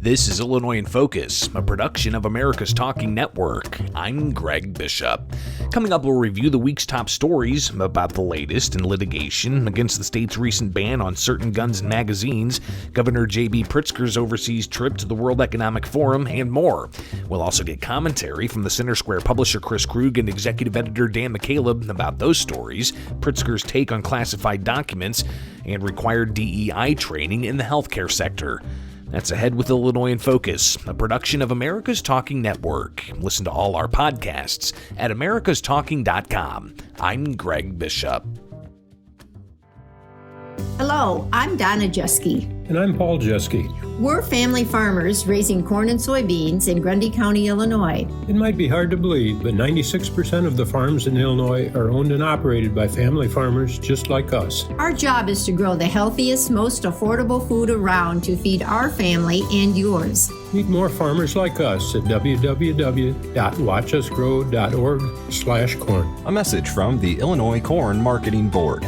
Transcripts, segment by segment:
This is Illinois in Focus, a production of America's Talking Network. I'm Greg Bishop. Coming up, we'll review the week's top stories about the latest in litigation against the state's recent ban on certain guns and magazines, Governor J.B. Pritzker's overseas trip to the World Economic Forum, and more. We'll also get commentary from the Center Square publisher Chris Krug and executive editor Dan McCaleb about those stories, Pritzker's take on classified documents, and required DEI training in the healthcare sector. That's ahead with Illinois in Focus, a production of America's Talking Network. Listen to all our podcasts at americastalking.com. I'm Greg Bishop. Hello, I'm Donna Jeske. And I'm Paul Jeske. We're family farmers raising corn and soybeans in Grundy County, Illinois. It might be hard to believe, but 96% of the farms in Illinois are owned and operated by family farmers just like us. Our job is to grow the healthiest, most affordable food around to feed our family and yours. Meet more farmers like us at www.watchusgrow.org/corn. A message from the Illinois Corn Marketing Board.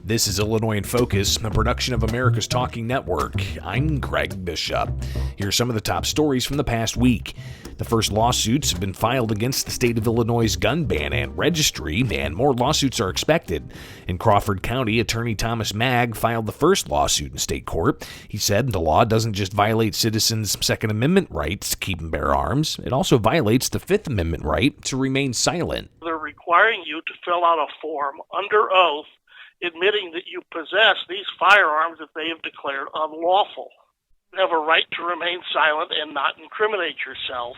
This is Illinois in Focus, a production of America's Talking Network. I'm Greg Bishop. Here are some of the top stories from the past week. The first lawsuits have been filed against the state of Illinois' gun ban and registry, and more lawsuits are expected. In Crawford County, attorney Thomas Magg filed the first lawsuit in state court. He said the law doesn't just violate citizens' Second Amendment rights to keep and bear arms, it also violates the Fifth Amendment right to remain silent. They're requiring you to fill out a form under oath admitting that you possess these firearms that they have declared unlawful. You have a right to remain silent and not incriminate yourself.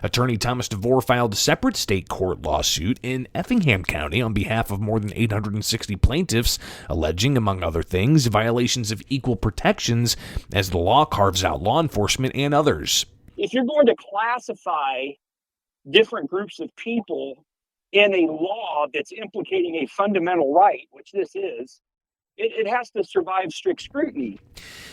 Attorney Thomas DeVore filed a separate state court lawsuit in Effingham County on behalf of more than 860 plaintiffs, alleging, among other things, violations of equal protections as the law carves out law enforcement and others. If you're going to classify different groups of people in a law that's implicating a fundamental right, which this is, it has to survive strict scrutiny.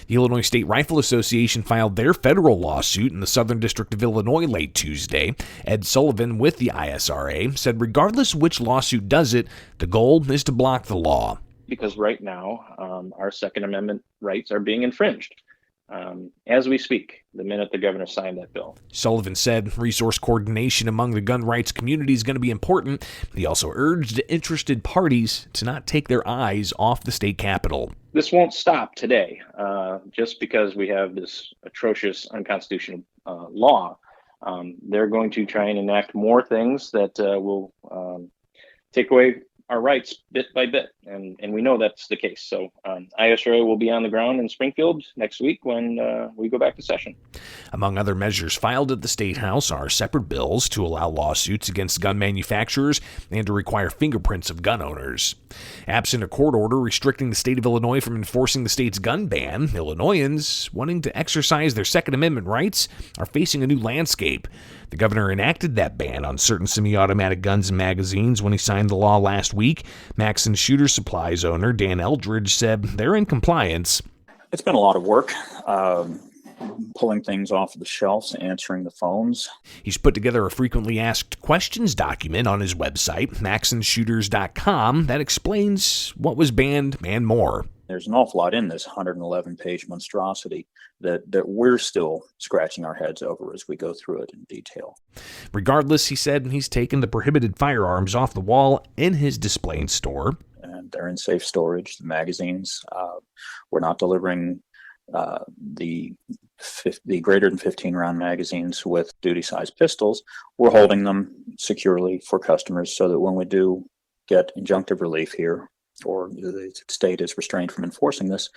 The Illinois State Rifle Association filed their federal lawsuit in the Southern District of Illinois late Tuesday. Ed Sullivan with the ISRA said regardless which lawsuit does it, the goal is to block the law. Because right now, our Second Amendment rights are being infringed. As we speak, the minute the governor signed that bill. Sullivan said resource coordination among the gun rights community is going to be important. He also urged interested parties to not take their eyes off the state capitol. This won't stop today, just because we have this atrocious unconstitutional law. They're going to try and enact more things that will take away our rights bit by bit, and we know that's the case. So ISRA will be on the ground in Springfield next week when we go back to session. Among other measures filed at the State House are separate bills to allow lawsuits against gun manufacturers and to require fingerprints of gun owners. Absent a court order restricting the state of Illinois from enforcing the state's gun ban, Illinoisans wanting to exercise their Second Amendment rights are facing a new landscape. The governor enacted that ban on certain semi-automatic guns and magazines when he signed the law last week. Maxson Shooter Supplies owner Dan Eldridge said they're in compliance. It's been a lot of work, pulling things off of the shelves, answering the phones. He's put together a frequently asked questions document on his website, maxonshooters.com, that explains what was banned and more. There's an awful lot in this 111-page monstrosity that we're still scratching our heads over as we go through it in detail. Regardless, he said he's taken the prohibited firearms off the wall in his display store. And they're in safe storage. The magazines, we're not delivering the greater than 15-round magazines with duty-sized pistols. We're holding them securely for customers so that when we do get injunctive relief here, or the state is restrained from enforcing this,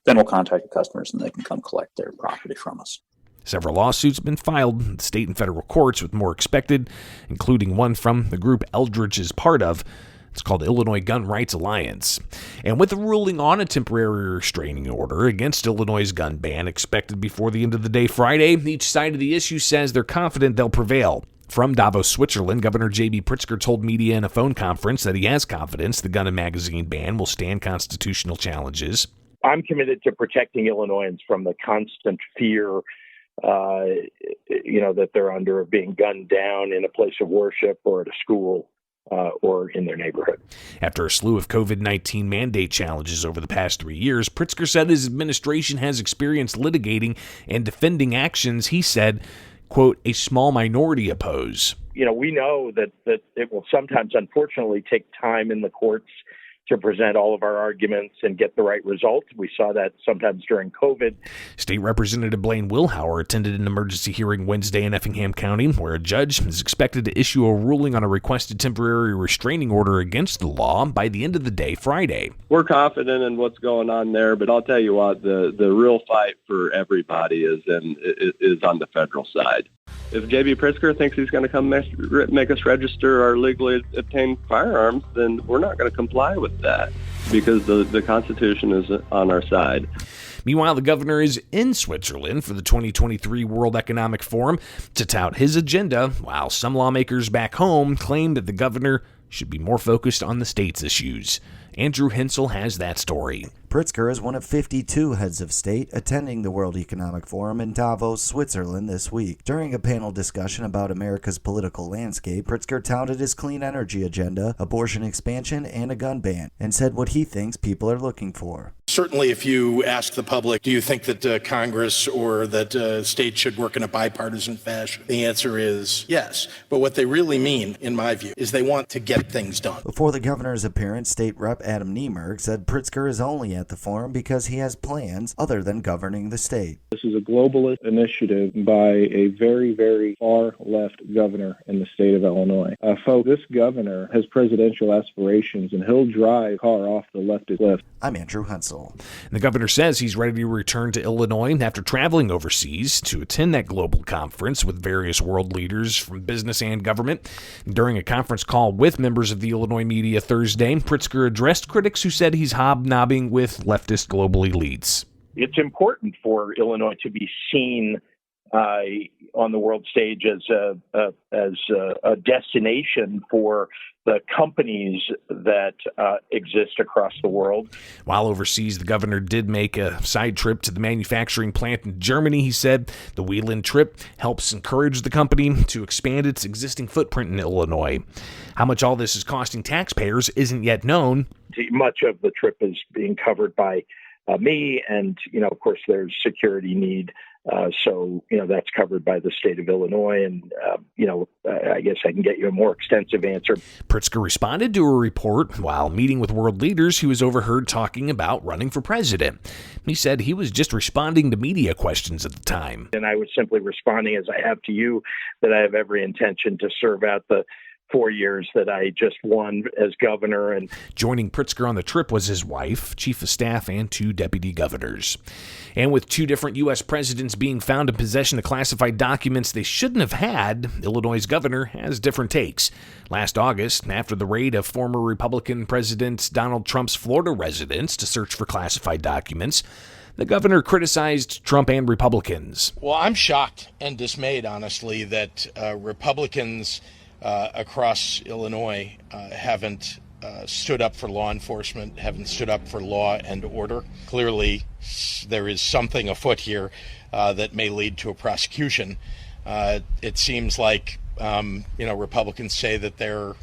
then we'll contact the customers and they can come collect their property from us. Several lawsuits have been filed in state and federal courts, with more expected, including one from the group Eldridge is part of. It's called Illinois Gun Rights Alliance. And with a ruling on a temporary restraining order against Illinois' gun ban expected before the end of the day Friday, each side of the issue says they're confident they'll prevail. From Davos, Switzerland, Governor J.B. Pritzker told media in a phone conference that he has confidence the gun and magazine ban will stand constitutional challenges. I'm committed to protecting Illinoisans from the constant fear, that they're under of being gunned down in a place of worship or at a school. or in their neighborhood. After a slew of COVID-19 mandate challenges over the past 3 years, Pritzker said his administration has experience litigating and defending actions he said, quote, a small minority oppose. We know that it will sometimes, unfortunately, take time in the courts to present all of our arguments and get the right result. We saw that sometimes during COVID. State Representative Blaine Wilhauer attended an emergency hearing Wednesday in Effingham County, where a judge is expected to issue a ruling on a requested temporary restraining order against the law by the end of the day Friday. We're confident in what's going on there, but I'll tell you what, the real fight for everybody is on the federal side. If J.B. Pritzker thinks he's going to come make us register our legally obtained firearms, then we're not going to comply with that because the Constitution is on our side. Meanwhile, the governor is in Switzerland for the 2023 World Economic Forum to tout his agenda, while some lawmakers back home claim that the governor should be more focused on the state's issues. Andrew Hensel has that story. Pritzker is one of 52 heads of state attending the World Economic Forum in Davos, Switzerland this week. During a panel discussion about America's political landscape, Pritzker touted his clean energy agenda, abortion expansion, and a gun ban, and said what he thinks people are looking for. Certainly, if you ask the public, do you think that Congress or that states should work in a bipartisan fashion? The answer is yes. But what they really mean, in my view, is they want to get things done. Before the governor's appearance, State Rep Adam Niemerg said Pritzker is only at the forum because he has plans other than governing the state. This is a globalist initiative by a very, very far-left governor in the state of Illinois. Folks, this governor has presidential aspirations, and he'll drive a car off the leftist cliff. I'm Andrew Hensel. The governor says he's ready to return to Illinois after traveling overseas to attend that global conference with various world leaders from business and government. During a conference call with members of the Illinois media Thursday, Pritzker addressed critics who said he's hobnobbing with leftist global elites. It's important for Illinois to be seen on the world stage as a destination for the companies that exist across the world. While overseas, the governor did make a side trip to the manufacturing plant in Germany. He said the Wheeland trip helps encourage the company to expand its existing footprint in Illinois. How much all this is costing taxpayers isn't yet known. Much of the trip is being covered by me, and, of course, there's security need. So that's covered by the state of Illinois, and, I guess I can get you a more extensive answer. Pritzker responded to a report while meeting with world leaders he was overheard talking about running for president. He said he was just responding to media questions at the time. And I was simply responding, as I have to you, that I have every intention to serve out the 4 years that I just won as governor. And joining Pritzker on the trip was his wife, chief of staff, and 2 deputy governors. And with 2 different U.S. presidents being found in possession of classified documents they shouldn't have had, Illinois' governor has different takes. Last August, after the raid of former Republican President Donald Trump's Florida residence to search for classified documents, the governor criticized Trump and Republicans. Well, I'm shocked and dismayed, honestly, that Republicans across Illinois haven't stood up for law enforcement, haven't stood up for law and order. Clearly, there is something afoot here that may lead to a prosecution. It seems like, Republicans say that they're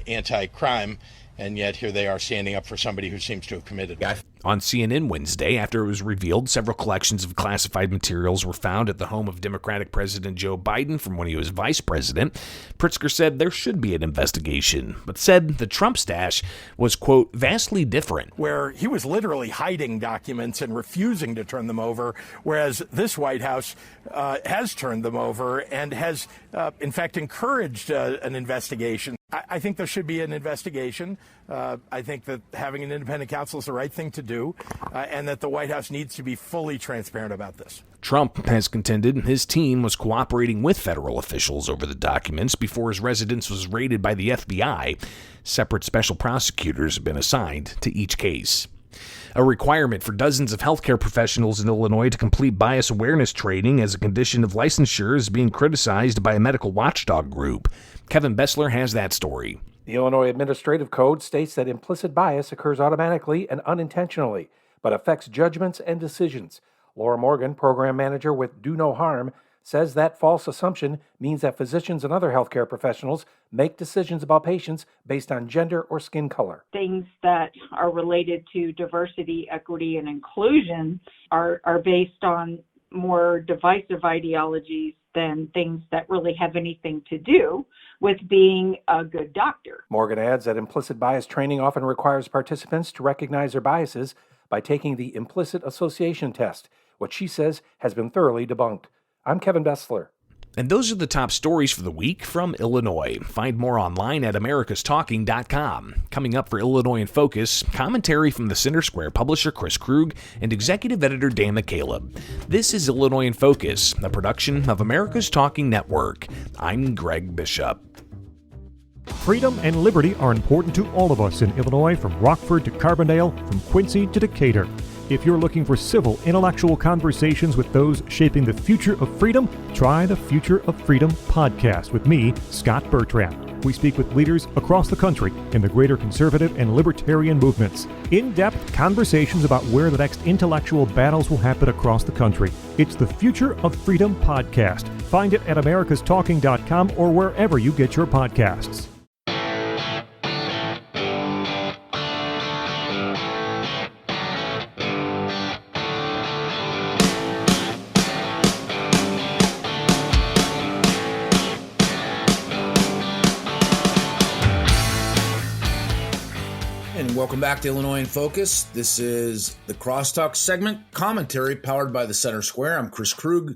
anti-crime, and yet here they are standing up for somebody who seems to have committed. On CNN Wednesday, after it was revealed several collections of classified materials were found at the home of Democratic President Joe Biden from when he was vice president, Pritzker said there should be an investigation, but said the Trump stash was, quote, vastly different. Where he was literally hiding documents and refusing to turn them over, whereas this White House has turned them over and has, in fact, encouraged an investigation. I think there should be an investigation. I think that having an independent counsel is the right thing to do, and that the White House needs to be fully transparent about this. Trump has contended his team was cooperating with federal officials over the documents before his residence was raided by the FBI. Separate special prosecutors have been assigned to each case. A requirement for dozens of healthcare professionals in Illinois to complete bias awareness training as a condition of licensure is being criticized by a medical watchdog group. Kevin Bessler has that story. The Illinois Administrative Code states that implicit bias occurs automatically and unintentionally, but affects judgments and decisions. Laura Morgan, program manager with Do No Harm, says that false assumption means that physicians and other healthcare professionals make decisions about patients based on gender or skin color. Things that are related to diversity, equity, and inclusion are based on more divisive ideologies than things that really have anything to do with being a good doctor. Morgan adds that implicit bias training often requires participants to recognize their biases by taking the implicit association test, which she says has been thoroughly debunked. I'm Kevin Bessler. And those are the top stories for the week from Illinois. Find more online at americastalking.com. Coming up for Illinois in Focus, commentary from the Center Square publisher Chris Krug and executive editor Dan McCaleb. This is Illinois in Focus, a production of America's Talking Network. I'm Greg Bishop. Freedom and liberty are important to all of us in Illinois, from Rockford to Carbondale, from Quincy to Decatur. If you're looking for civil, intellectual conversations with those shaping the future of freedom, try the Future of Freedom podcast with me, Scott Bertrand. We speak with leaders across the country in the greater conservative and libertarian movements. In-depth conversations about where the next intellectual battles will happen across the country. It's the Future of Freedom podcast. Find it at americastalking.com or wherever you get your podcasts. Welcome back to Illinois in Focus. This is the Crosstalk segment, commentary powered by the Center Square. I'm Chris Krug,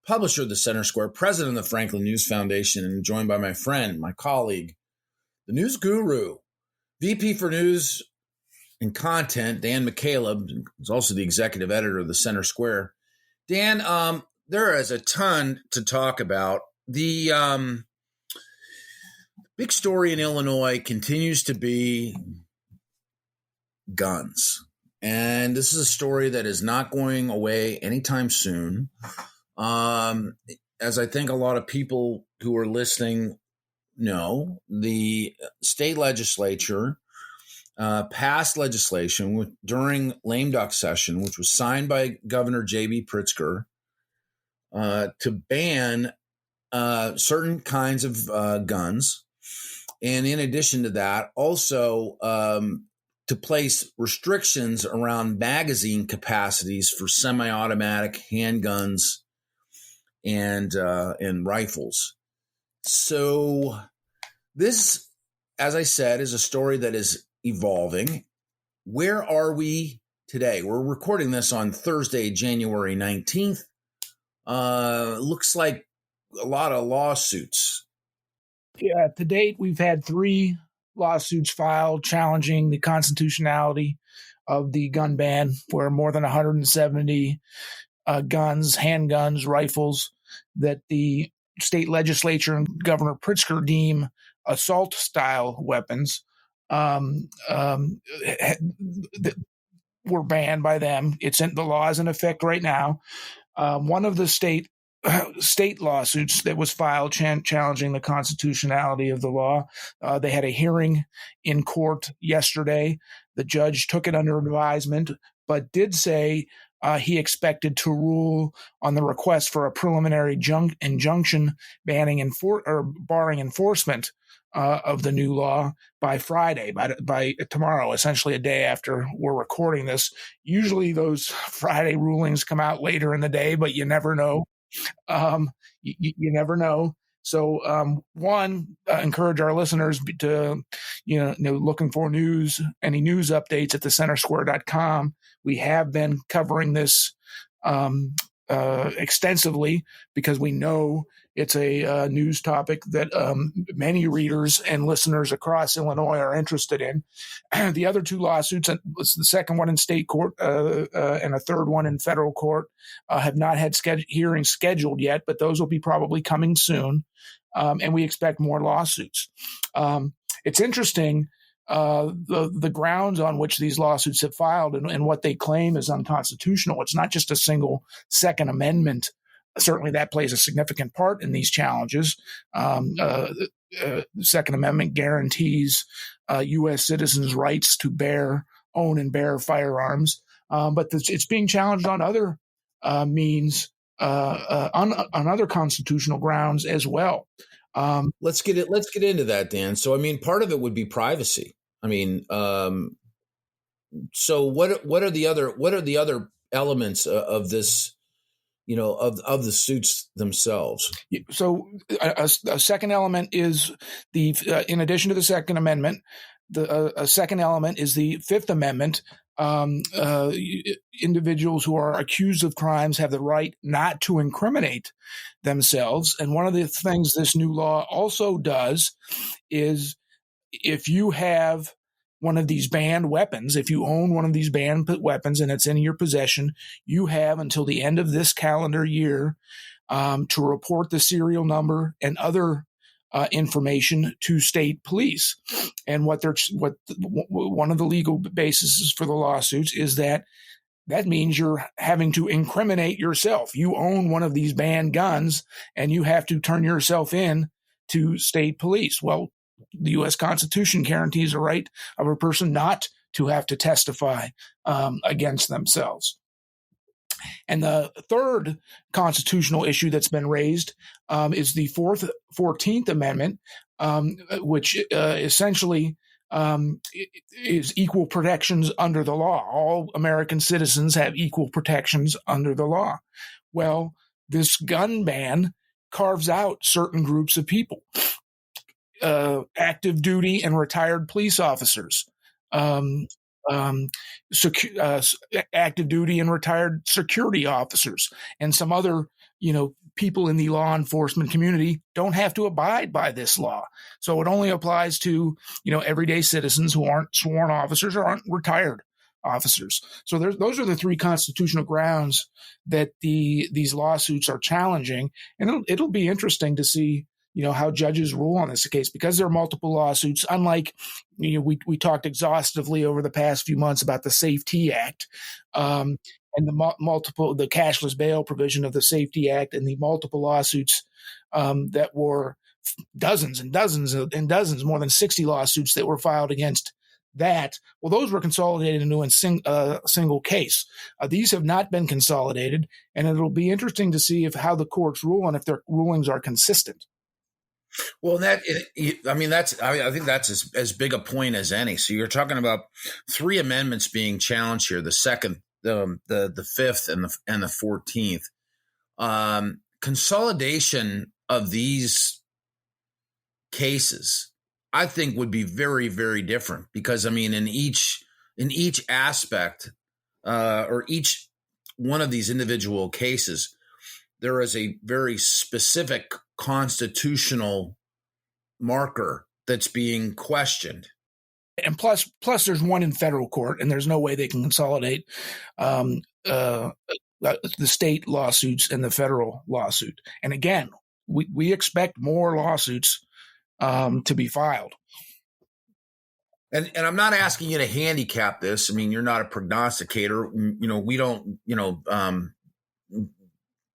publisher of the Center Square, president of the Franklin News Foundation, and joined by my friend, my colleague, the news guru, VP for News and Content, Dan McCaleb, who's also the executive editor of the Center Square. Dan, there is a ton to talk about. The big story in Illinois continues to be guns. And this is a story that is not going away anytime soon. As I think a lot of people who are listening know, the state legislature passed legislation during lame duck session, which was signed by Governor J.B. Pritzker, to ban certain kinds of guns. And in addition to that, also to place restrictions around magazine capacities for semi-automatic handguns and rifles. So this, as I said, is a story that is evolving. Where are we today? We're recording this on Thursday, January 19th. Looks like a lot of lawsuits. Yeah, to date, we've had 3 lawsuits filed challenging the constitutionality of the gun ban, where more than 170 guns, handguns, rifles that the state legislature and Governor Pritzker deem assault-style weapons were banned by them. The law is in effect right now. One of the state lawsuits that was filed challenging the constitutionality of the law. They had a hearing in court yesterday. The judge took it under advisement, but did say he expected to rule on the request for a preliminary injunction banning barring enforcement of the new law by Friday, by tomorrow, essentially a day after we're recording this. Usually those Friday rulings come out later in the day, but you never know. You never know. So, encourage our listeners to, looking for any news updates at thecentersquare.com. We have been covering this extensively because we know it's a news topic that many readers and listeners across Illinois are interested in. The other 2 lawsuits, the second one in state court and a third one in federal court, have not had hearings scheduled yet, but those will be probably coming soon. And we expect more lawsuits. It's interesting, the grounds on which these lawsuits have filed and what they claim is unconstitutional. It's not just a single Second Amendment. Certainly that plays a significant part in these challenges. The Second Amendment guarantees U.S. citizens' rights to own and bear firearms. But it's being challenged on other means on other constitutional grounds as well. Let's get into that, Dan. So, I mean, part of it would be privacy. I mean, so what are the other elements of this, of the suits themselves? So a second element is in addition to the Second Amendment, a second element is the Fifth Amendment. Individuals who are accused of crimes have the right not to incriminate themselves. And one of the things this new law also does is if you have one of these banned weapons, if you own one of these banned weapons and it's in your possession, you have until the end of this calendar year to report the serial number and other information to state police. And one of the legal bases for the lawsuits is that means you're having to incriminate yourself. You own one of these banned guns and you have to turn yourself in to state police. Well, the U.S. Constitution guarantees the right of a person not to have to testify against themselves. And the third constitutional issue that's been raised is the 14th Amendment, which essentially is equal protections under the law. All American citizens have equal protections under the law. Well, this gun ban carves out certain groups of people. Active duty and retired police officers, active duty and retired security officers, and some other, people in the law enforcement community don't have to abide by this law. So it only applies to, everyday citizens who aren't sworn officers or aren't retired officers. So those are the three constitutional grounds that these lawsuits are challenging. And it'll be interesting to see how judges rule on this case, because there are multiple lawsuits. Unlike, we talked exhaustively over the past few months about the Safety Act and the cashless bail provision of the Safety Act and the multiple lawsuits that were dozens and dozens and dozens, more than 60 lawsuits that were filed against that. Well, those were consolidated into a single case. These have not been consolidated, and it'll be interesting to see how the courts rule and if their rulings are consistent. Well, I think that's as big a point as any. So you're talking about three amendments being challenged here: the second, the fifth, and the 14th. Consolidation of these cases, I think, would be very, very different because, in each aspect or each one of these individual cases, there is a very specific constitutional marker that's being questioned. And plus there's one in federal court, and there's no way they can consolidate the state lawsuits and the federal lawsuit. And again, we expect more lawsuits to be filed. And I'm not asking you to handicap this. You're not a prognosticator. We don't,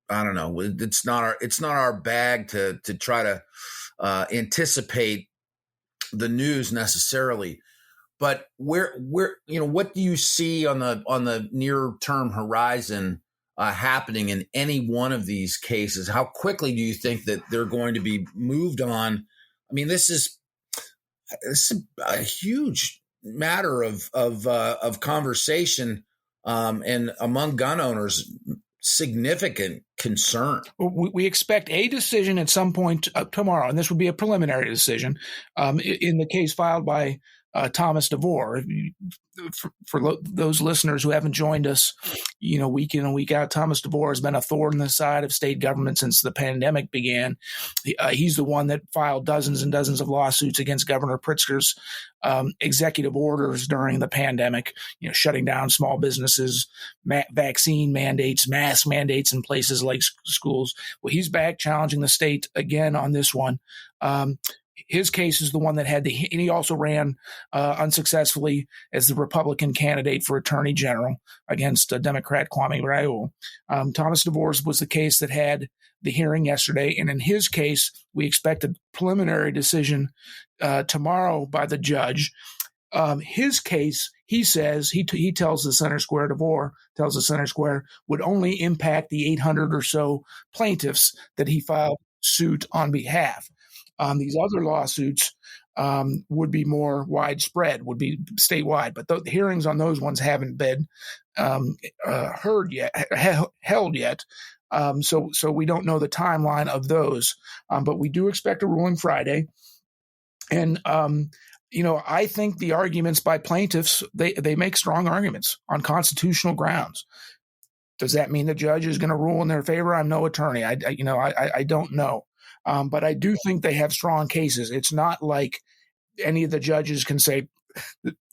I don't know. It's not our bag to try to anticipate the news necessarily. But what do you see on the near term horizon happening in any one of these cases? How quickly do you think that they're going to be moved on? This is a huge matter of conversation and among gun owners. Significant concern. We expect a decision at some point tomorrow, and this would be a preliminary decision in the case filed by Thomas DeVore. For those listeners who haven't joined us, week in and week out, Thomas DeVore has been a thorn in the side of state government since the pandemic began. He's the one that filed dozens and dozens of lawsuits against Governor Pritzker's executive orders during the pandemic, shutting down small businesses, vaccine mandates, mask mandates in places like schools. Well, he's back challenging the state again on this one. His case is the one that and he also ran unsuccessfully as the Republican candidate for Attorney General against Democrat Kwame Raoul. Thomas DeVore's was the case that had the hearing yesterday, and in his case, we expect a preliminary decision tomorrow by the judge. His case, he says, he tells the Center Square DeVore, tells the Center Square, would only impact the 800 or so plaintiffs that he filed suit on behalf. These other lawsuits would be more widespread, would be statewide, but the hearings on those ones haven't been held yet. So we don't know the timeline of those, but we do expect a ruling Friday. And I think the arguments by plaintiffs, they make strong arguments on constitutional grounds. Does that mean the judge is going to rule in their favor? I'm no attorney. I don't know. But I do think they have strong cases. It's not like any of the judges can say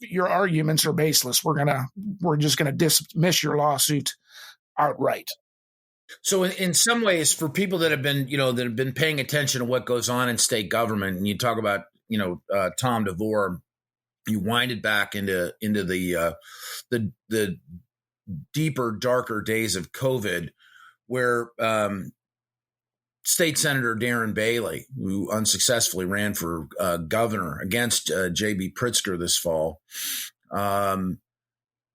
your arguments are baseless. We're just going to dismiss your lawsuit outright. So in some ways, for people that have been paying attention to what goes on in state government, and you talk about Tom DeVore, you wind it back into the deeper, darker days of COVID, where State Senator Darren Bailey, who unsuccessfully ran for governor against J.B. Pritzker this fall,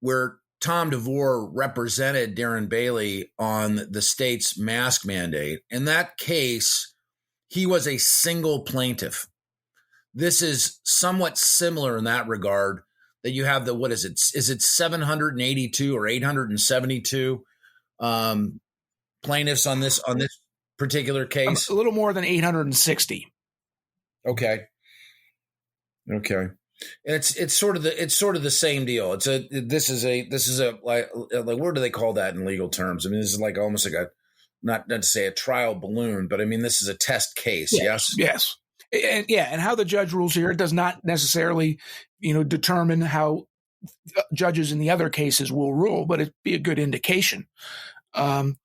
where Tom DeVore represented Darren Bailey on the state's mask mandate. In that case, he was a single plaintiff. This is somewhat similar in that regard, that you have is it 782 or 872 plaintiffs on this particular case? A little more than 860. Okay. And it's sort of the same deal. This is a like what do they call that in legal terms? I mean, this is like almost like not to say a trial balloon, but I mean, this is a test case. Yes. And how the judge rules here, it does not necessarily, determine how judges in the other cases will rule, but it'd be a good indication. While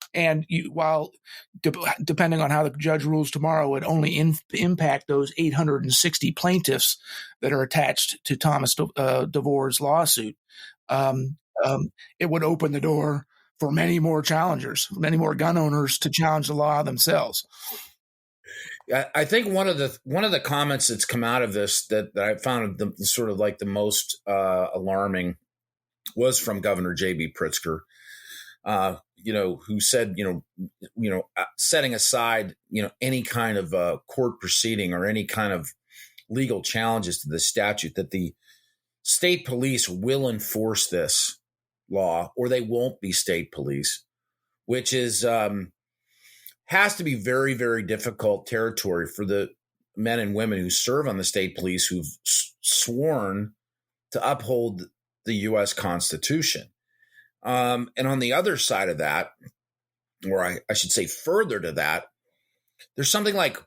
depending on how the judge rules tomorrow, it only impact those 860 plaintiffs that are attached to Thomas DeVore's lawsuit. It would open the door for many more challengers, many more gun owners to challenge the law themselves. I think one of the comments that's come out of this that I found sort of like the most alarming was from Governor J.B. Pritzker, who said, setting aside, any kind of court proceeding or any kind of legal challenges to the statute, that the state police will enforce this law or they won't be state police, which is has to be very, very difficult territory for the men and women who serve on the state police who've sworn to uphold the U.S. Constitution. And on the other side of that, or I should say further to that, there's something like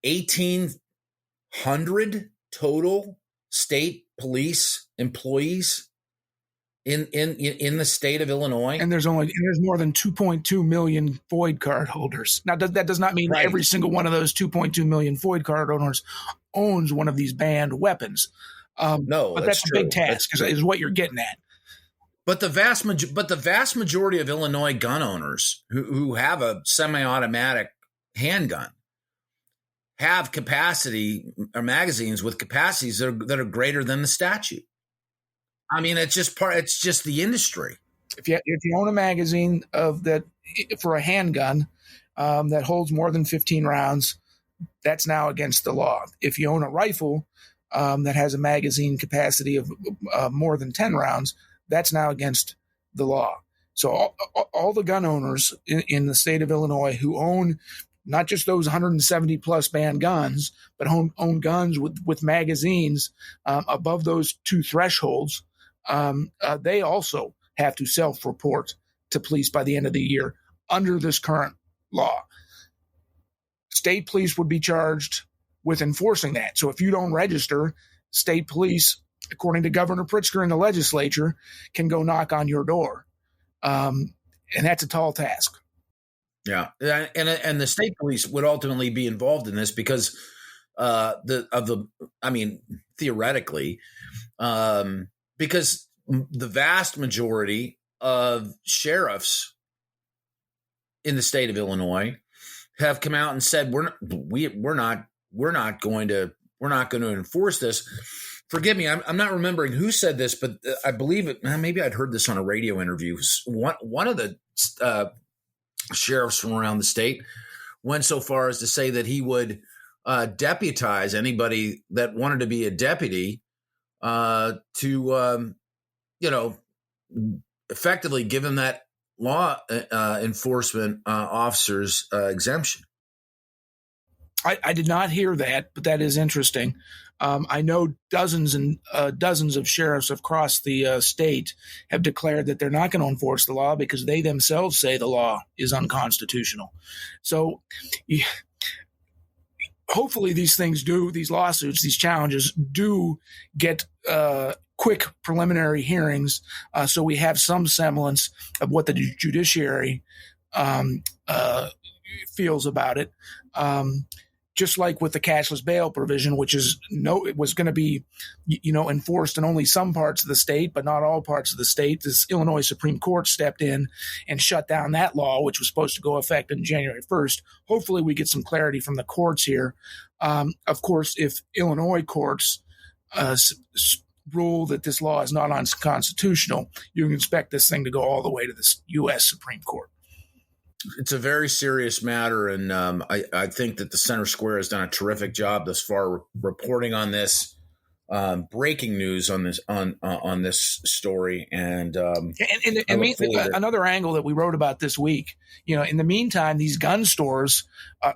1,800 total state police employees in the state of Illinois. And there's more than 2.2 million FOID card holders. Now, that does not mean every single one of those 2.2 million FOID card owners owns one of these banned weapons. No, but that's a big task, is what you're getting at. But the vast majority of Illinois gun owners who have a semi-automatic handgun have capacity or magazines with capacities that are greater than the statute. I mean, it's just the industry. If you own a magazine of that for a handgun that holds more than 15 rounds, that's now against the law. If you own a rifle that has a magazine capacity of more than 10 rounds, that's now against the law. So all the gun owners in the state of Illinois who own not just those 170 plus banned guns, but own guns with magazines above those two thresholds, they also have to self-report to police by the end of the year under this current law. State police would be charged with enforcing that. So if you don't register, state police, according to Governor Pritzker in the legislature, can go knock on your door. And that's a tall task. Yeah. And the state police would ultimately be involved in this because theoretically, because the vast majority of sheriffs in the state of Illinois have come out and said we're not going to enforce this forgive me, I'm not remembering who said this, but I believe it. Maybe I'd heard this on a radio interview. One of the sheriffs from around the state went so far as to say that he would deputize anybody that wanted to be a deputy to effectively give him that law enforcement officer's exemption. I did not hear that, but that is interesting. I know dozens and dozens of sheriffs across the state have declared that they're not going to enforce the law because they themselves say the law is unconstitutional. So hopefully these lawsuits, these challenges do get quick preliminary hearings so we have some semblance of what the judiciary feels about it. Just like with the cashless bail provision, which it was going to be, enforced in only some parts of the state, but not all parts of the state. This Illinois Supreme Court stepped in and shut down that law, which was supposed to go effect on January 1st. Hopefully we get some clarity from the courts here. Of course, if Illinois courts rule that this law is not unconstitutional, you can expect this thing to go all the way to the U.S. Supreme Court. It's a very serious matter, and I think that the Center Square has done a terrific job thus far reporting on this, breaking news on this story. And another angle that we wrote about this week, in the meantime, these gun stores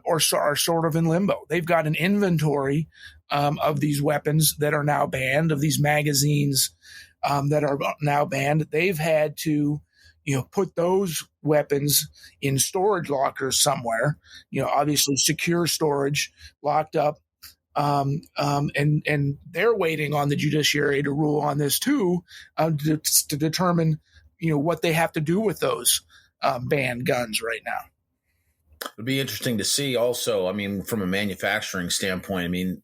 are sort of in limbo. They've got an inventory of these weapons that are now banned, of these magazines that are now banned. They've had to put those weapons in storage lockers somewhere, obviously secure storage, locked up. And they're waiting on the judiciary to rule on this too, to determine, what they have to do with those banned guns right now. It'd be interesting to see also, from a manufacturing standpoint,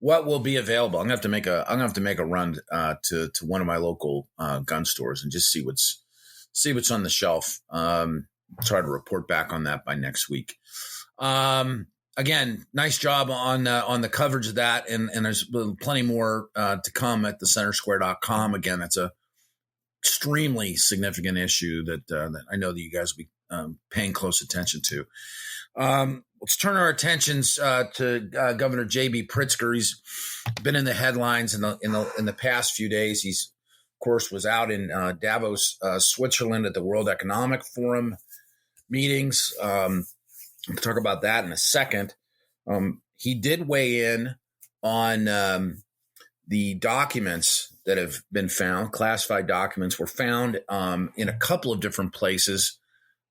what will be available. I'm gonna have to make a run to one of my local gun stores and just see what's on the shelf. Try to report back on that by next week. Again, nice job on the coverage of that, and there's plenty more to come at thecentersquare.com. Again, that's a extremely significant issue that I know that you guys will be paying close attention to. Let's turn our attentions to Governor J.B. Pritzker. He's been in the headlines in the past few days. He's, of course, was out in Davos, Switzerland, at the World Economic Forum meetings. We'll talk about that in a second. He did weigh in on the documents that have been found. Classified documents were found in a couple of different places.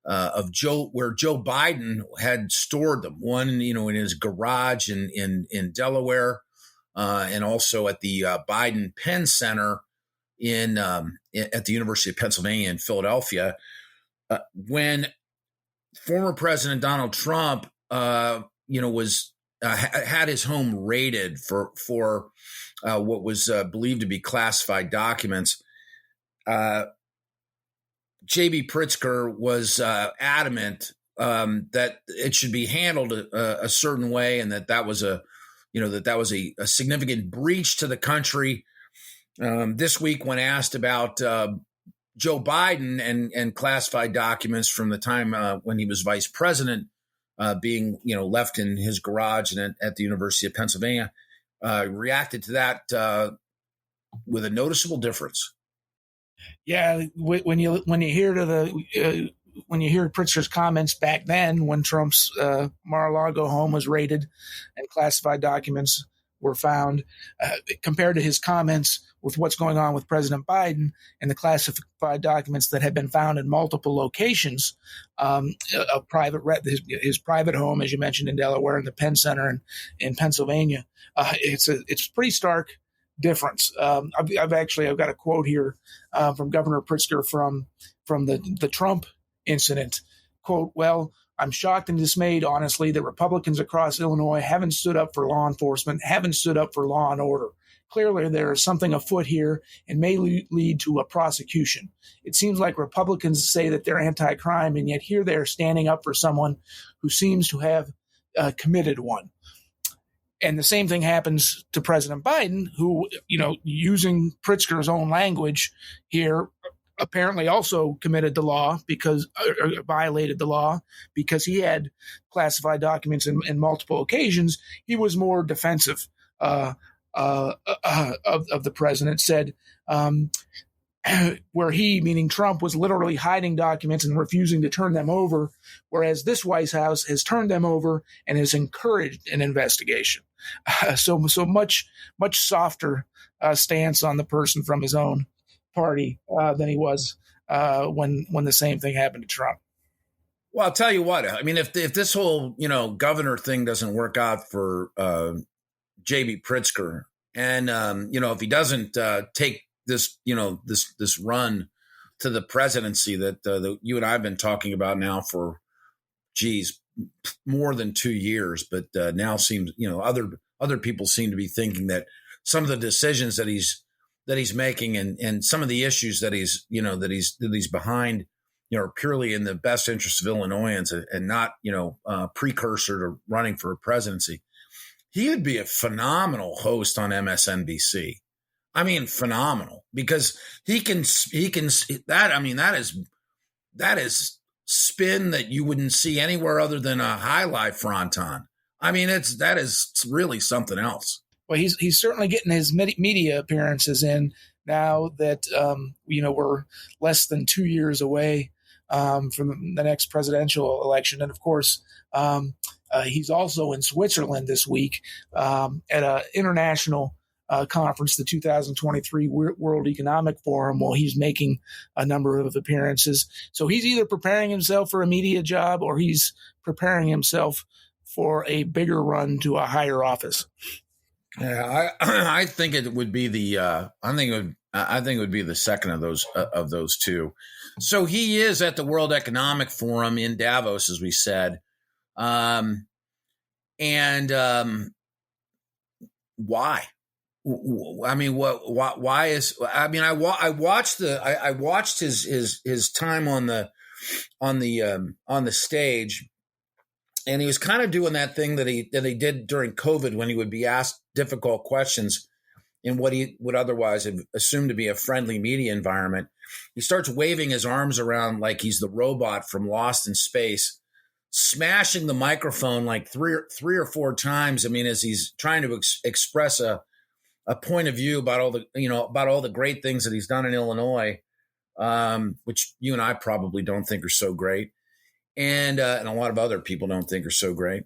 Where Joe Biden had stored them, one, in his garage in Delaware, and also at the Biden Penn Center at the University of Pennsylvania in Philadelphia. When former President Donald Trump, was had his home raided for what was believed to be classified documents. J.B. Pritzker was adamant that it should be handled a certain way, and that was a significant breach to the country. This week, when asked about Joe Biden and classified documents from the time when he was vice president, being left in his garage and at the University of Pennsylvania, reacted to that with a noticeable difference. Yeah, when you hear Pritzker's comments back then, when Trump's Mar-a-Lago home was raided and classified documents were found, compared to his comments with what's going on with President Biden and the classified documents that have been found in multiple locations, his private home, as you mentioned, in Delaware, and the Penn Center in Pennsylvania, it's a pretty stark difference. I've got a quote here from Governor Pritzker from the Trump incident. Quote, "Well, I'm shocked and dismayed, honestly, that Republicans across Illinois haven't stood up for law enforcement, haven't stood up for law and order. Clearly, there is something afoot here and may lead to a prosecution. It seems like Republicans say that they're anti-crime, and yet here they are standing up for someone who seems to have committed one." And the same thing happens to President Biden, who, using Pritzker's own language here, apparently also committed the law because violated the law because he had classified documents in multiple occasions. He was more defensive of the president, said, where he, meaning Trump, was literally hiding documents and refusing to turn them over, whereas this White House has turned them over and has encouraged an investigation. So much softer stance on the person from his own party than he was when the same thing happened to Trump. Well, I'll tell you what. I mean, if this whole governor thing doesn't work out for J.B. Pritzker, and if he doesn't take this this run to the presidency that you and I have been talking about now for more than 2 years, but now seems other people seem to be thinking that some of the decisions that he's making and some of the issues that he's behind are purely in the best interest of Illinoisans and not precursor to running for a presidency. He would be a phenomenal host on MSNBC. I mean, phenomenal, because he can that. I mean, that is spin that you wouldn't see anywhere other than a High Life fronton. I mean, that is really something else. Well, he's certainly getting his media appearances in now that we're less than 2 years away from the next presidential election, and of course, he's also in Switzerland this week at an international conference, the 2023 World Economic Forum, while he's making a number of appearances. So he's either preparing himself for a media job or he's preparing himself for a bigger run to a higher office. Yeah, I think it would be I think it would be the second of those two. So he is at the World Economic Forum in Davos, as we said, and why? I mean, why is? I mean, I watched his time on the stage, and he was kind of doing that thing that he did during COVID when he would be asked difficult questions in what he would otherwise have assumed to be a friendly media environment. He starts waving his arms around like he's the robot from Lost in Space, smashing the microphone like three or four times. I mean, as he's trying to express a point of view about all the great things that he's done in Illinois, which you and I probably don't think are so great, and a lot of other people don't think are so great.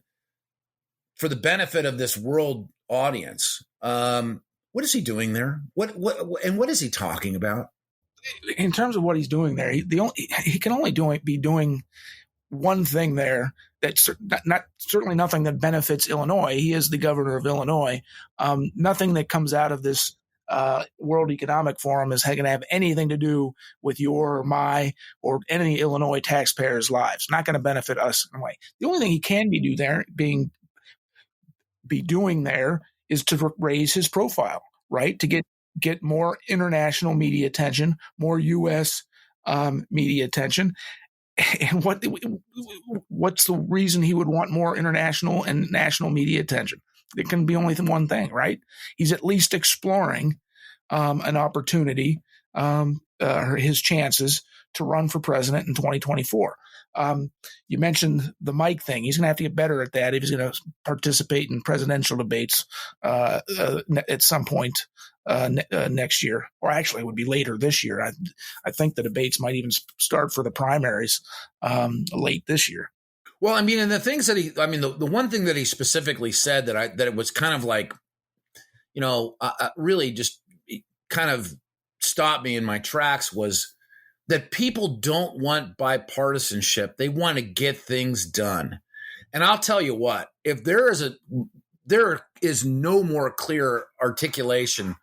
For the benefit of this world audience, what is he doing there? What is he talking about? In terms of what he's doing there, he can only be doing one thing there. That's not certainly nothing that benefits Illinois. He is the governor of Illinois. Nothing that comes out of this World Economic Forum is going to have anything to do with your or my or any Illinois taxpayers' lives. Not going to benefit us in a way. The only thing he can be doing there is to raise his profile, right? To get more international media attention, more U.S. Media attention. And what's the reason he would want more international and national media attention? It can be only one thing, right? He's at least exploring an opportunity, his chances to run for president in 2024. You mentioned the mic thing. He's going to have to get better at that if he's going to participate in presidential debates at some point next year, or actually it would be later this year. I think the debates might even start for the primaries late this year. Well, I mean, and the things that the one thing that he specifically said that it was kind of like, really just kind of stopped me in my tracks was that people don't want bipartisanship. They want to get things done. And I'll tell you what, if there is no more clear articulation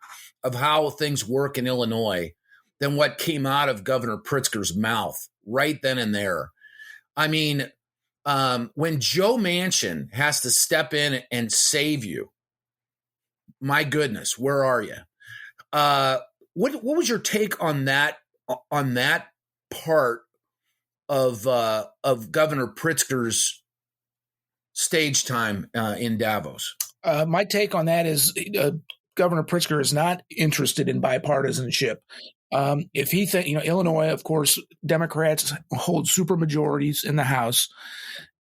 of how things work in Illinois than what came out of Governor Pritzker's mouth right then and there. I mean, when Joe Manchin has to step in and save you, my goodness, where are you? What was your take on that part of Governor Pritzker's stage time in Davos? My take on that is Governor Pritzker is not interested in bipartisanship. If he Illinois, of course, Democrats hold supermajorities in the House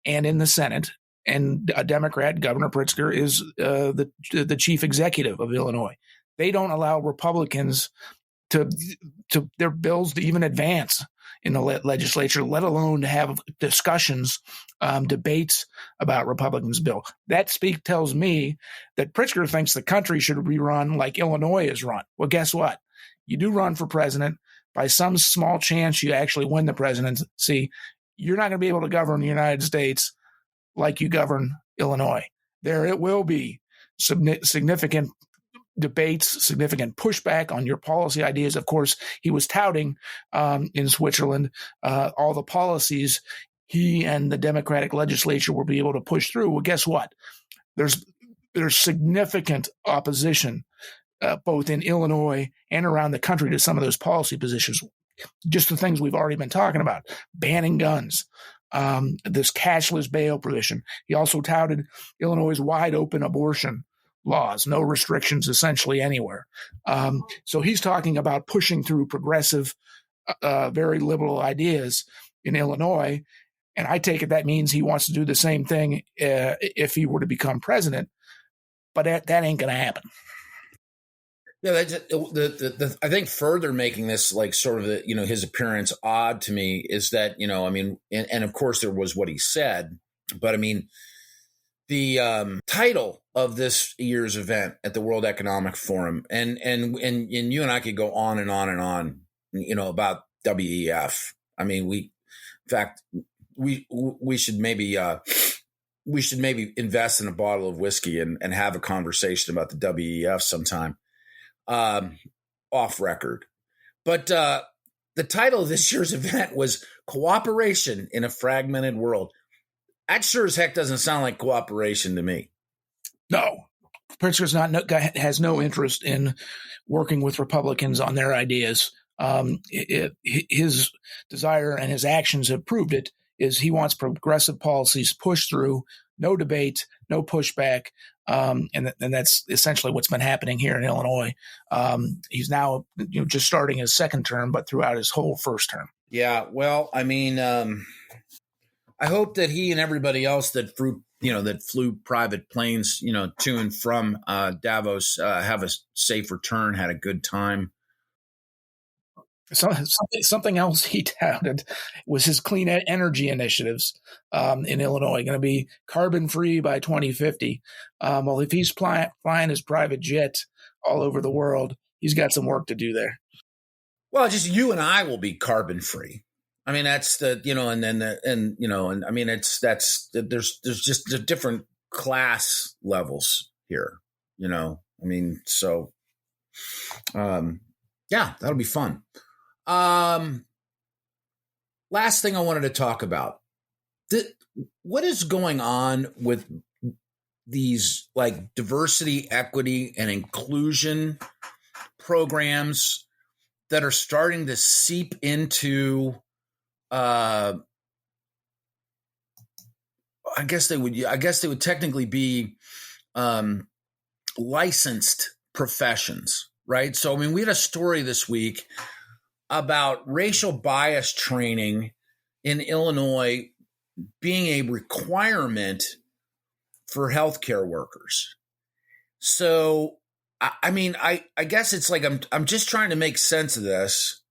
and in the Senate, and a Democrat, Governor Pritzker, is the chief executive of Illinois. They don't allow Republicans to their bills to even advance in the legislature, let alone to have discussions, debates about Republicans' bill. That tells me that Pritzker thinks the country should be run like Illinois is run. Well, guess what? You do run for president. By some small chance, you actually win the presidency. You're not going to be able to govern the United States like you govern Illinois. There it will be significant debates, significant pushback on your policy ideas. Of course, he was touting in Switzerland all the policies he and the Democratic legislature will be able to push through. Well, guess what? There's significant opposition both in Illinois and around the country to some of those policy positions. Just the things we've already been talking about, banning guns, this cashless bail provision. He also touted Illinois' wide open abortion laws, no restrictions essentially anywhere. So he's talking about pushing through progressive, very liberal ideas in Illinois. And I take it that means he wants to do the same thing if he were to become president. But that ain't going to happen. Yeah, I think further making this like sort of his appearance odd to me is that and of course there was what he said, but I mean the title of this year's event at the World Economic Forum and you and I could go on and on and on, about WEF. I mean, we should maybe invest in a bottle of whiskey and have a conversation about the WEF sometime. Off record. But the title of this year's event was Cooperation in a Fragmented World. That sure as heck doesn't sound like cooperation to me. No. Pritzker has no interest in working with Republicans on their ideas. His desire and his actions have proved it, is he wants progressive policies pushed through, no debate, no pushback. And that's essentially what's been happening here in Illinois. He's now just starting his second term, but throughout his whole first term. Yeah, well, I mean, I hope that he and everybody else that flew private planes, to and from Davos have a safe return, had a good time. Something else he touted was his clean energy initiatives in Illinois, going to be carbon free by 2050. Well, if he's flying his private jet all over the world, he's got some work to do there. Well, just you and I will be carbon free. I mean, that's there's just the different class levels here, I mean, so, yeah, that'll be fun. Last thing I wanted to talk about, what is going on with these like diversity, equity, and inclusion programs that are starting to seep into, I guess they would technically be licensed professions, right? So, I mean, we had a story this week about racial bias training in Illinois being a requirement for healthcare workers. So, I mean, I guess it's like I'm just trying to make sense of this,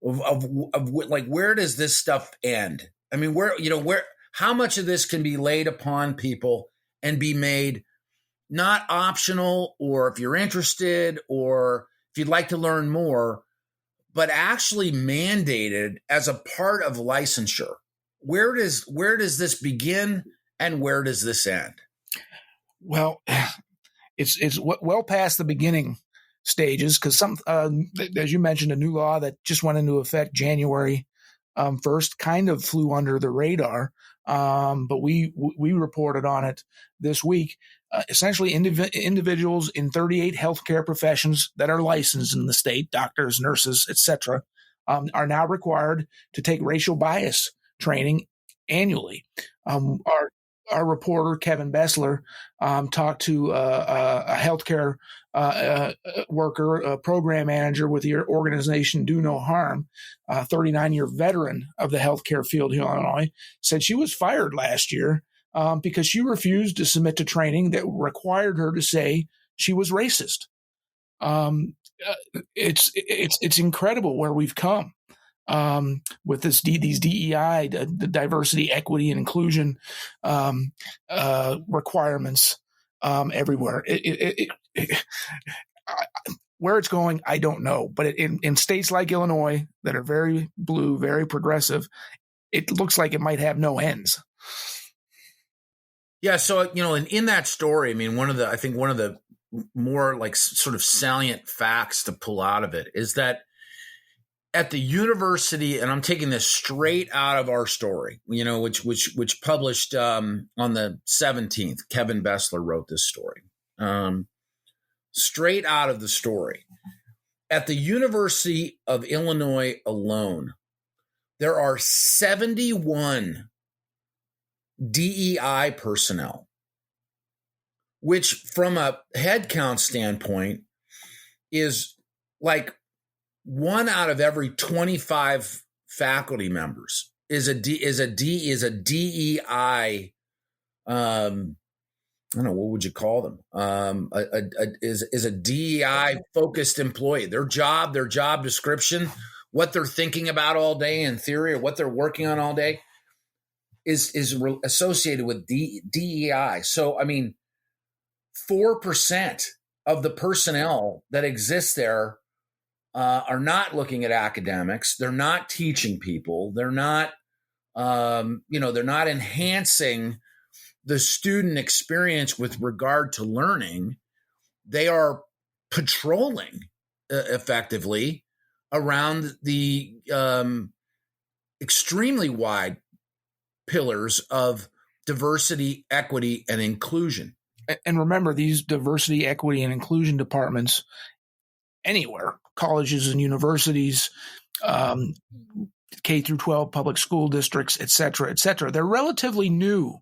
of like, where does this stuff end? I mean, how much of this can be laid upon people and be made not optional, or if you're interested, or if you'd like to learn more, but actually mandated as a part of licensure? Where does this begin and where does this end? Well, it's well past the beginning stages, because as you mentioned, a new law that just went into effect January 1st kind of flew under the radar, but we reported on it this week. Essentially, individuals in 38 healthcare professions that are licensed in the state, doctors, nurses, etc., are now required to take racial bias training annually. our reporter, Kevin Bessler, talked to a healthcare worker, a program manager with the organization Do No Harm, a 39-year veteran of the healthcare field here in Illinois, said she was fired last year because she refused to submit to training that required her to say she was racist. It's incredible where we've come with these DEI, the diversity, equity, and inclusion requirements everywhere. Where it's going, I don't know. But in states like Illinois that are very blue, very progressive, it looks like it might have no ends. Yeah. So, in that story, I mean, one of the more like sort of salient facts to pull out of it is that at the university, and I'm taking this straight out of our story, which published on the 17th, Kevin Bessler wrote this story. Straight out of the story. At the University of Illinois alone, there are 71 DEI personnel, which from a headcount standpoint is like 1 out of every 25 faculty members is a DEI. I don't know, what would you call them? Is a DEI focused employee. Their job description, what they're thinking about all day in theory, or what they're working on all day, is associated with DEI. So, I mean, 4% of the personnel that exists there are not looking at academics. They're not teaching people. They're not, they're not enhancing the student experience with regard to learning. They are patrolling effectively around the extremely wide pillars of diversity, equity, and inclusion. And remember, these diversity, equity, and inclusion departments anywhere, colleges and universities, K through 12 public school districts, et cetera, they're relatively new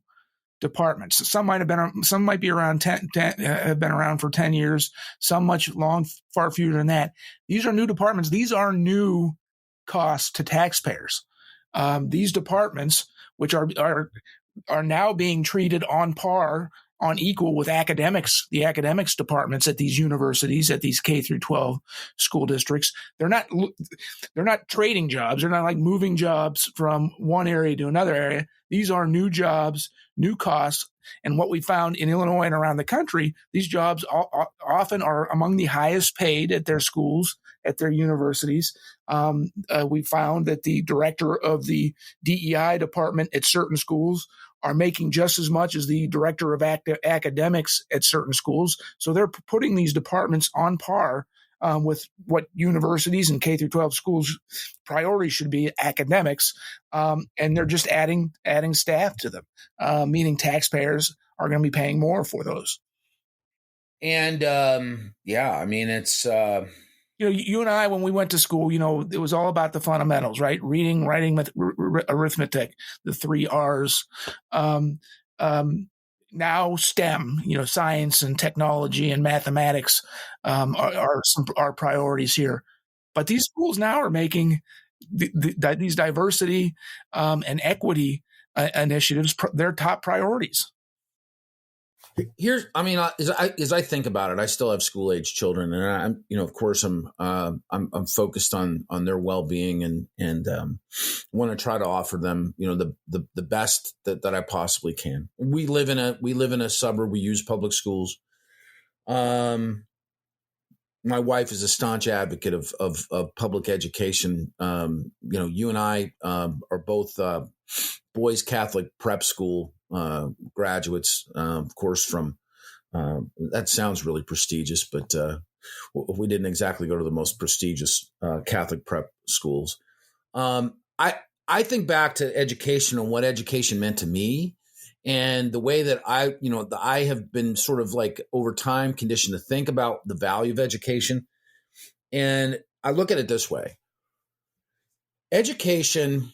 departments. Some might be around have been around for 10 years, some far fewer than that. These are new departments. These are new costs to taxpayers. These departments, which are now being treated on equal with academics, the academics departments at these universities, at these K through 12 school districts. They're not trading jobs. They're not like moving jobs from one area to another area. These are new jobs, new costs. And what we found in Illinois and around the country, these jobs often are among the highest paid at their schools, at their universities. We found that the director of the DEI department at certain schools are making just as much as the director of academics at certain schools. So they're putting these departments on par with what universities and K through 12 schools' priorities should be, academics, and they're just adding staff to them, meaning taxpayers are going to be paying more for those. And I mean, it's you and I, when we went to school, it was all about the fundamentals, right? Reading, writing, arithmetic, the 3 R's. Now STEM, science and technology and mathematics are priorities here. But these schools now are making these diversity and equity initiatives their top priorities. As I think about it, I still have school age children, and I'm, of course, I'm focused on their well-being and want to try to offer them, the best that I possibly can. We live in a suburb. We use public schools. My wife is a staunch advocate of public education. You and I are both boys Catholic prep school graduates, of course, from that sounds really prestigious, but we didn't exactly go to the most prestigious Catholic prep schools. I think back to education and what education meant to me, and the way that I have been sort of like over time conditioned to think about the value of education. And I look at it this way: education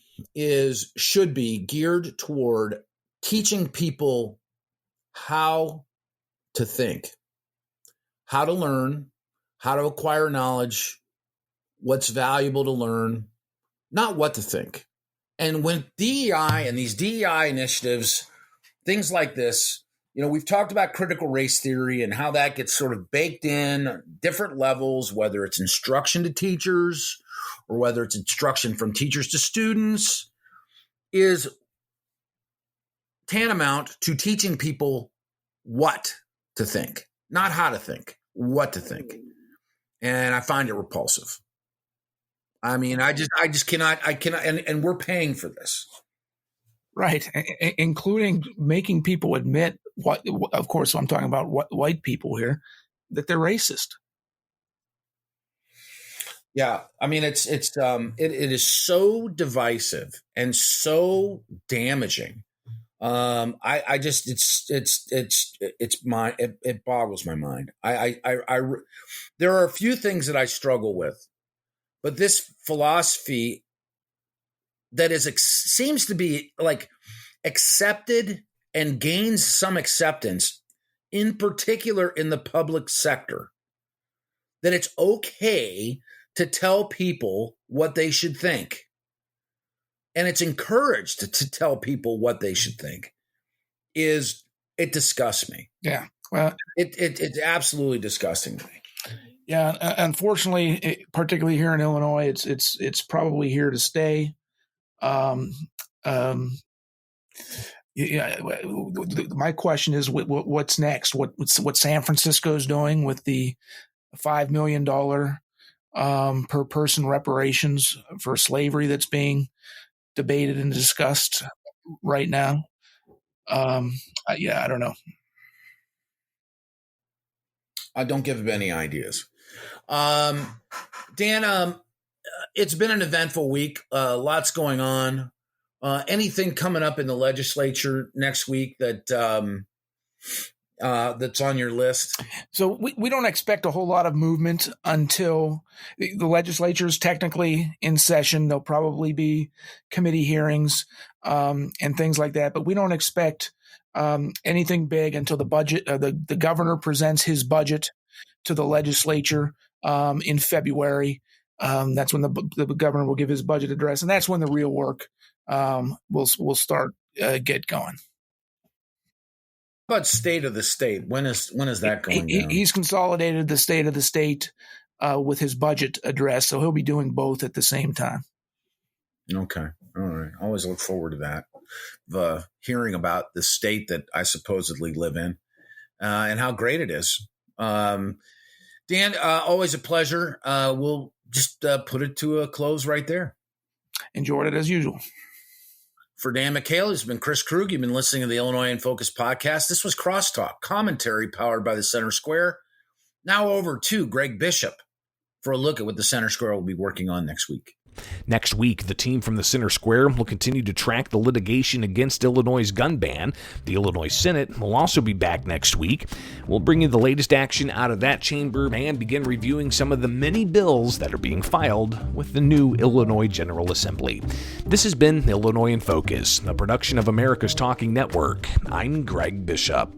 should be geared toward teaching people how to think, how to learn, how to acquire knowledge, what's valuable to learn, not what to think. And when DEI and these DEI initiatives, things like this, we've talked about critical race theory and how that gets sort of baked in different levels, whether it's instruction to teachers or whether it's instruction from teachers to students, is tantamount to teaching people what to think, not how to think, what to think. And I find it repulsive. I mean, I just cannot, and we're paying for this. Right. Including making people admit of course, I'm talking about white people here, that they're racist. Yeah. I mean, it is so divisive and so damaging. It boggles my mind. There are a few things that I struggle with, but this philosophy that seems to be like accepted and gains some acceptance, in particular in the public sector, that it's okay to tell people what they should think. And it's encouraged to tell people what they should think. It disgusts me. Yeah. Well, it's absolutely disgusting to me. Yeah. Unfortunately, particularly here in Illinois, it's probably here to stay. My question is, what's next? What San Francisco's doing with the $5 million per person reparations for slavery that's being debated and discussed right now? I don't know. I don't give any ideas. Dan, it's been an eventful week. Lots going on. Anything coming up in the legislature next week that's on your list? So we don't expect a whole lot of movement until the legislature is technically in session. There'll probably be committee hearings and things like that, but we don't expect anything big until the budget. The governor presents his budget to the legislature in February. That's when the governor will give his budget address, and that's when the real work will start get going. How about state of the state? When is that going down? He's consolidated the state of the state with his budget address, so he'll be doing both at the same time. Okay. All right. I always look forward to that. Hearing about the state that I supposedly live in and how great it is. Dan, always a pleasure. We'll just put it to a close right there. Enjoyed it as usual. For Dan McCaleb, it's been Chris Krug. You've been listening to the Illinois in Focus podcast. This was Crosstalk, commentary powered by the Center Square. Now over to Greg Bishop for a look at what the Center Square will be working on next week. Next week, the team from the Center Square will continue to track the litigation against Illinois' gun ban. The Illinois Senate will also be back next week. We'll bring you the latest action out of that chamber and begin reviewing some of the many bills that are being filed with the new Illinois General Assembly. This has been Illinois in Focus, a production of America's Talking Network. I'm Greg Bishop.